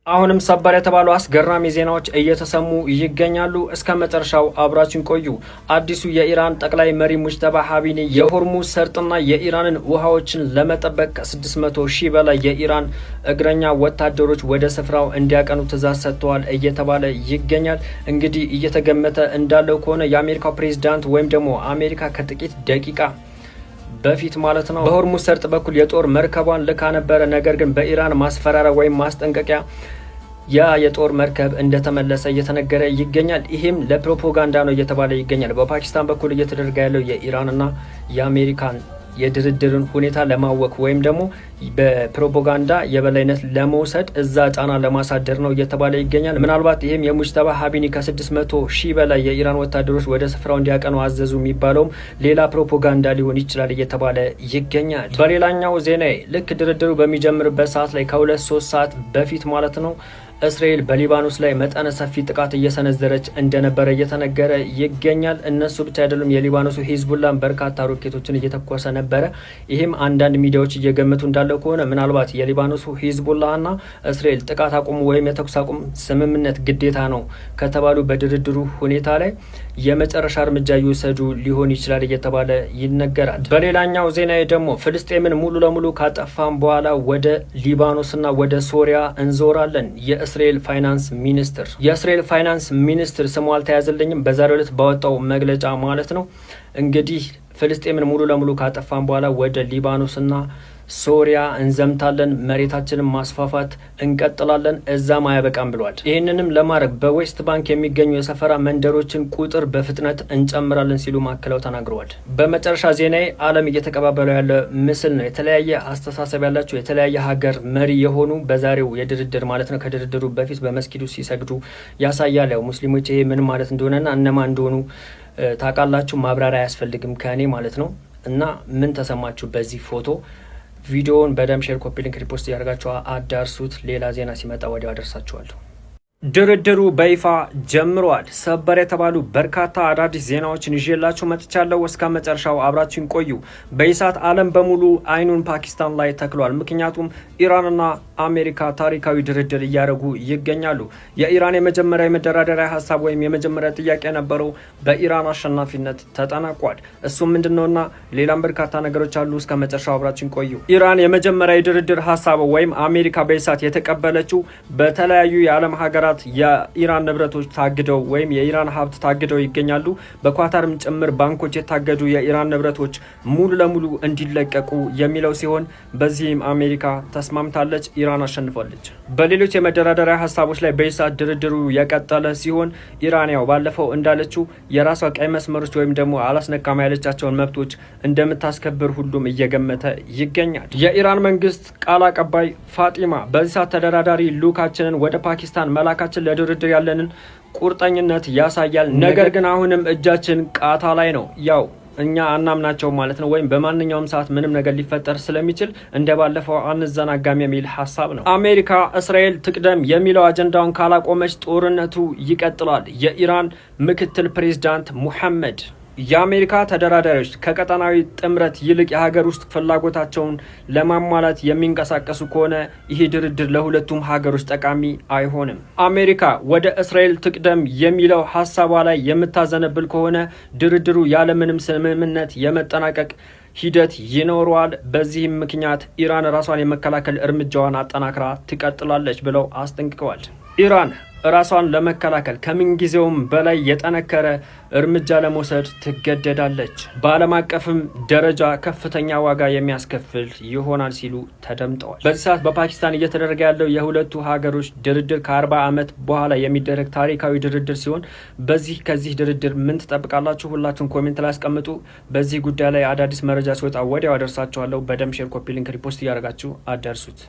አሁንም ሰበር የተባሉ አስገራሚ ዜናዎች እየተሰሙ ይገኛሉ። እስከ መጨረሻው አብራችን ቆዩ። አዲሱ የኢራን ጠቅላይ መሪ ሙጅተባ ሀቢኒ የሆርሙዝ ሰርጥና የኢራንን ውሃዎችን ለመጠበቅ ከ600 ሺህ በላይ የኢራን እግረኛ ወታደሮች ወደ ስፍራው እንዲያቀኑ ትዕዛዝ ሰጥተዋል እየተባለ ይገኛል። እንግዲህ እየተገመተ እንዳለው ከሆነ የአሜሪካው ፕሬዝዳንት ወይም ደግሞ አሜሪካ ከጥቂት ደቂቃ በፊት ማለት ነው በሆርሙዝ ሰርጥ በኩል የጦር መርከቧን ልካ ነበረ። ነገር ግን በኢራን ማስፈራሪያ ወይም ማስጠንቀቂያ ያ የጦር መርከብ እንደተመለሰ እየተነገረ ይገኛል። ይሄም ለፕሮፓጋንዳ ነው እየተባለ ይገኛል። በፓኪስታን በኩል እየተደረገ ያለው የኢራንና የአሜሪካን የድርድርን ሁኔታ ለማወክ ወይም ደግሞ በፕሮፓጋንዳ የበላይነት ለመውሰድ እዛ ጫና ለማሳደር ነው እየተባለ ይገኛል። ምናልባት ይሄም የሙጅተባ ሀቢኒ ከ600 ሺህ በላይ የኢራን ወታደሮች ወደ ስፍራው እንዲያቀኑ አዘዙ የሚባለውም ሌላ ፕሮፓጋንዳ ሊሆን ይችላል እየተባለ ይገኛል። በሌላኛው ዜና ልክ ድርድሩ በሚጀምርበት ሰዓት ላይ ከ2-3 ሰዓት በፊት ማለት ነው እስራኤል በሊባኖስ ላይ መጠነ ሰፊ ጥቃት እየሰነዘረች እንደነበረ እየተነገረ ይገኛል። እነሱ ብቻ አይደሉም፣ የሊባኖሱ ሂዝቡላን በርካታ ሮኬቶችን እየተኮሰ ነበረ። ይህም አንዳንድ ሚዲያዎች እየገመቱ እንዳለው ከሆነ ምናልባት የሊባኖሱ ሂዝቡላና እስራኤል ጥቃት አቁሙ ወይም የተኩስ አቁም ስምምነት ግዴታ ነው ከተባሉ በድርድሩ ሁኔታ ላይ የመጨረሻ እርምጃ ይወሰዱ ሊሆን ይችላል እየተባለ ይነገራል። በሌላኛው ዜና ደግሞ ፍልስጤምን ሙሉ ለሙሉ ካጠፋን በኋላ ወደ ሊባኖስና ወደ ሶሪያ እንዞራለን። የእስራኤል ፋይናንስ ሚኒስትር ስሙ አልተያዘልኝም፣ በዛሬው ዕለት ባወጣው መግለጫ ማለት ነው። እንግዲህ ፍልስጤምን ሙሉ ለሙሉ ካጠፋን በኋላ ወደ ሊባኖስና ሶሪያ እንዘምታለን፣ መሬታችንን ማስፋፋት እንቀጥላለን፣ እዛም አያበቃም ብሏል። ይህንንም ለማድረግ በዌስት ባንክ የሚገኙ የሰፈራ መንደሮችን ቁጥር በፍጥነት እንጨምራለን ሲሉ ማክለው ተናግረዋል። በመጨረሻ ዜናዬ ዓለም እየተቀባበለው ያለ ምስል ነው። የተለያየ አስተሳሰብ ያላቸው የተለያየ ሀገር መሪ የሆኑ በዛሬው የድርድር ማለት ነው ከድርድሩ በፊት በመስጊዱ ሲሰግዱ ያሳያል። ያው ሙስሊሞች ይሄ ምን ማለት እንደሆነና እነማን እንደሆኑ ታውቃላችሁ፣ ማብራሪያ አያስፈልግም ከእኔ ማለት ነው። እና ምን ተሰማችሁ በዚህ ፎቶ? ቪዲዮውን በደም ሼር፣ ኮፒ ሊንክ፣ ሪፖስት ያደርጋችሁ አዳርሱት። ሌላ ዜና ሲመጣ ወዲያው አደርሳችኋለሁ። ድርድሩ በይፋ ጀምሯል። ሰበር የተባሉ በርካታ አዳዲስ ዜናዎችን ይዤላችሁ መጥቻለሁ። እስከ መጨረሻው አብራችሁን ቆዩ። በኢሳት ዓለም በሙሉ አይኑን ፓኪስታን ላይ ተክሏል። ምክንያቱም ኢራንና አሜሪካ ታሪካዊ ድርድር እያደረጉ ይገኛሉ። የኢራን የመጀመሪያ የመደራደሪያ ሀሳብ ወይም የመጀመሪያ ጥያቄ የነበረው በኢራን አሸናፊነት ተጠናቋል። እሱም ምንድነውና ሌላም በርካታ ነገሮች አሉ። እስከ መጨረሻው አብራችሁን ቆዩ። ኢራን የመጀመሪያ የድርድር ሀሳብ ወይም አሜሪካ በኢሳት የተቀበለችው በተለያዩ የዓለም ሀገራት የኢራን ንብረቶች ታግደው ወይም የኢራን ሀብት ታግደው ይገኛሉ። በኳታርም ጭምር ባንኮች የታገዱ የኢራን ንብረቶች ሙሉ ለሙሉ እንዲለቀቁ የሚለው ሲሆን በዚህም አሜሪካ ተስማምታለች። ኢራን አሸንፋለች። በሌሎች የመደራደሪያ ሀሳቦች ላይ በኢሳት ድርድሩ የቀጠለ ሲሆን ኢራን ያው ባለፈው እንዳለችው የራሷ ቀይ መስመሮች ወይም ደግሞ አላስነካም ያለቻቸውን መብቶች እንደምታስከብር ሁሉም እየገመተ ይገኛል። የኢራን መንግስት ቃል አቀባይ ፋጢማ በኢሳት ተደራዳሪ ልኡካችንን ወደ ፓኪስታን መላካችን ለድርድር ያለንን ቁርጠኝነት ያሳያል። ነገር ግን አሁንም እጃችን ቃታ ላይ ነው። ያው እኛ አናምናቸው ማለት ነው። ወይም በማንኛውም ሰዓት ምንም ነገር ሊፈጠር ስለሚችል እንደባለፈው አንዘናጋም የሚል ሀሳብ ነው። አሜሪካ እስራኤል ትቅደም የሚለው አጀንዳውን ካላቆመች ጦርነቱ ይቀጥላል። የኢራን ምክትል ፕሬዝዳንት ሙሐመድ የአሜሪካ ተደራዳሪዎች ከቀጠናዊ ጥምረት ይልቅ የሀገር ውስጥ ፍላጎታቸውን ለማሟላት የሚንቀሳቀሱ ከሆነ ይህ ድርድር ለሁለቱም ሀገሮች ጠቃሚ አይሆንም። አሜሪካ ወደ እስራኤል ትቅደም የሚለው ሀሳቧ ላይ የምታዘነብል ከሆነ ድርድሩ ያለምንም ስምምነት የመጠናቀቅ ሂደት ይኖረዋል። በዚህም ምክንያት ኢራን ራሷን የመከላከል እርምጃዋን አጠናክራ ትቀጥላለች ብለው አስጠንቅቀዋል። ኢራን ራሷን ለመከላከል ከምንጊዜውም በላይ የጠነከረ እርምጃ ለመውሰድ ትገደዳለች። በዓለም አቀፍም ደረጃ ከፍተኛ ዋጋ የሚያስከፍል ይሆናል ሲሉ ተደምጠዋል። በዚህ ሰዓት በፓኪስታን እየተደረገ ያለው የሁለቱ ሀገሮች ድርድር ከ40 ዓመት በኋላ የሚደረግ ታሪካዊ ድርድር ሲሆን ከዚህ ድርድር ምን ትጠብቃላችሁ? ሁላችሁም ኮሜንት ላይ አስቀምጡ። በዚህ ጉዳይ ላይ አዳዲስ መረጃ ሲወጣ ወዲያው አደርሳችኋለሁ። በደም ሼር፣ ኮፒ ሊንክ፣ ሪፖስት እያደረጋችሁ አደርሱት።